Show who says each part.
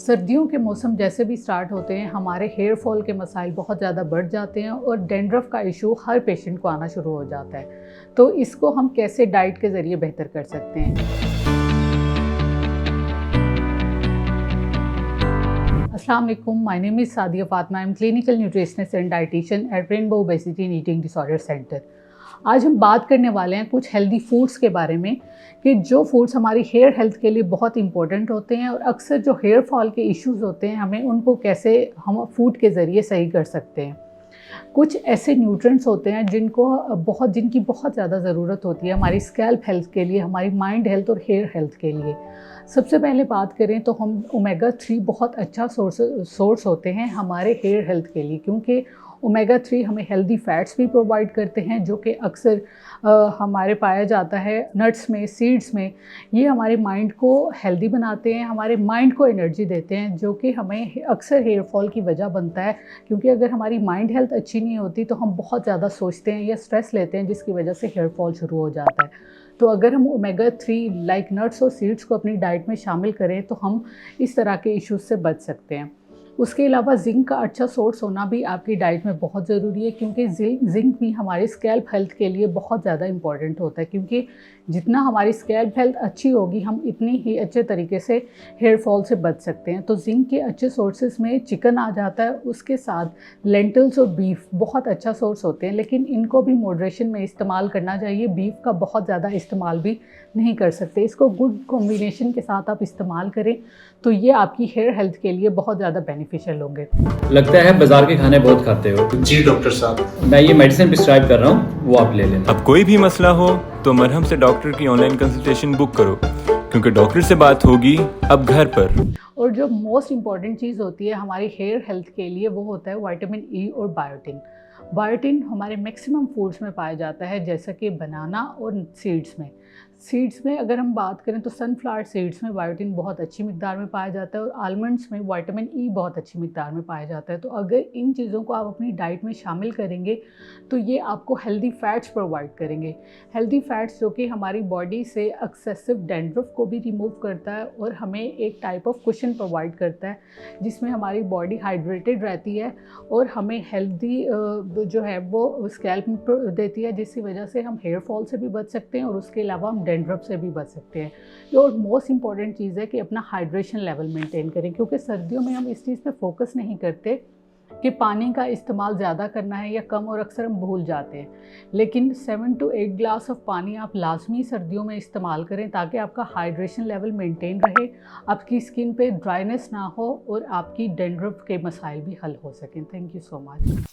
Speaker 1: सर्दियों के मौसम जैसे भी स्टार्ट होते हैं हमारे हेयर फॉल के मसाइल बहुत ज़्यादा बढ़ जाते हैं और डैंड्रफ का इशू हर पेशेंट को आना शुरू हो जाता है। तो इसको हम कैसे डाइट के ज़रिए बेहतर कर सकते हैं। अस्सलाम वालेकुम, my name is Sadia Fatima. I am clinical nutritionist and dietitian at Rainbow obesity and eating disorder centre. आज हम बात करने वाले हैं कुछ हेल्दी फूड्स के बारे में कि जो फूड्स हमारी हेयर हेल्थ के लिए बहुत इंपॉर्टेंट होते हैं और अक्सर जो हेयर फॉल के इश्यूज़ होते हैं हमें उनको कैसे हम फूड के ज़रिए सही कर सकते हैं। कुछ ऐसे न्यूट्रिएंट्स होते हैं जिनकी बहुत ज़्यादा ज़रूरत होती है हमारी स्कैल्प हेल्थ के लिए, हमारी माइंड हेल्थ और हेयर हेल्थ के लिए। सबसे पहले बात करें तो हम ओमेगा 3 बहुत अच्छा सोर्स होते हैं हमारे हेयर हेल्थ के लिए, क्योंकि ओमेगा 3 हमें हेल्दी फैट्स भी प्रोवाइड करते हैं जो कि अक्सर हमारे पाया जाता है नट्स में, सीड्स में। ये हमारे माइंड को हेल्दी बनाते हैं, हमारे माइंड को एनर्जी देते हैं, जो कि हमें अक्सर हेयर फॉल की वजह बनता है। क्योंकि अगर हमारी माइंड हेल्थ अच्छी नहीं होती तो हम बहुत ज़्यादा सोचते हैं या स्ट्रेस लेते हैं, जिसकी वजह से हेयर फॉल शुरू हो जाता है। तो अगर हम ओमेगा 3 लाइक नट्स और सीड्स को अपनी डाइट में शामिल करें तो हम इस तरह के इश्यूज से बच सकते हैं। उसके अलावा जिंक का अच्छा सोर्स होना भी आपकी डाइट में बहुत ज़रूरी है, क्योंकि जिंक भी हमारे स्कैल्प हेल्थ के लिए बहुत ज़्यादा इंपॉर्टेंट होता है। क्योंकि जितना हमारी स्कैल्प हेल्थ अच्छी होगी हम इतनी ही अच्छे तरीके से हेयर फॉल से बच सकते हैं। तो जिंक के अच्छे सोर्सेज में चिकन आ जाता है, उसके साथ लेंटिल्स और बीफ बहुत अच्छा सोर्स होते हैं, लेकिन इनको भी मॉडरेशन में इस्तेमाल करना चाहिए। बीफ का बहुत ज़्यादा इस्तेमाल भी नहीं कर सकते। इसको गुड कॉम्बिनेशन के साथ आप इस्तेमाल करें तो ये आपकी हेयर हेल्थ के लिए बहुत ज़्यादा बेनिफिशियल होंगे।
Speaker 2: लगता है बाजार के खाने बहुत खाते हो।
Speaker 3: जी डॉक्टर साहब,
Speaker 2: मैं ये मेडिसिन प्रिस्क्राइब कर रहा हूँ, वो आप ले लेना।
Speaker 4: अब कोई भी मसला हो तो मरहम से डॉक्टर की ऑनलाइन कंसल्टेशन बुक करो, क्योंकि डॉक्टर से बात होगी अब घर पर।
Speaker 1: और जो मोस्ट इम्पॉर्टेंट चीज़ होती है हमारी हेयर हेल्थ के लिए वो होता है विटामिन ई और बायोटिन। बायोटिन हमारे मैक्सिमम फूड्स में पाया जाता है, जैसा कि बनाना और सीड्स में अगर हम बात करें तो सनफ्लावर सीड्स में बायोटिन बहुत अच्छी मिकदार में पाया जाता है और आलमंड्स में विटामिन ई बहुत अच्छी मिकदार में पाया जाता है। तो अगर इन चीज़ों को आप अपनी डाइट में शामिल करेंगे तो ये आपको हेल्दी फैट्स प्रोवाइड करेंगे। हेल्दी फैट्स जो कि हमारी बॉडी से एक्सेसिव डैंड्रफ को भी रिमूव करता है और हमें एक टाइप ऑफ कुशन प्रोवाइड करता है, जिसमें हमारी बॉडी हाइड्रेटेड रहती है और हमें हेल्दी जो है वो स्कैल्प में देती है, जिसकी वजह से हम हेयर फॉल से भी बच सकते हैं और उसके अलावा हम डैंड्रफ से भी बच सकते हैं। और मोस्ट इंपॉर्टेंट चीज़ है कि अपना हाइड्रेशन लेवल मेंटेन करें, क्योंकि सर्दियों में हम इस चीज़ पे फोकस नहीं करते कि पानी का इस्तेमाल ज़्यादा करना है या कम, और अक्सर हम भूल जाते हैं। लेकिन 7 to 8 ग्लास ऑफ पानी आप लाजमी सर्दियों में इस्तेमाल करें ताकि आपका हाइड्रेशन लेवल मेंटेन रहे, आपकी स्किन पे ड्राइनेस ना हो और आपकी डैंड्रफ के मसाइल भी हल हो सकें। Thank you so much.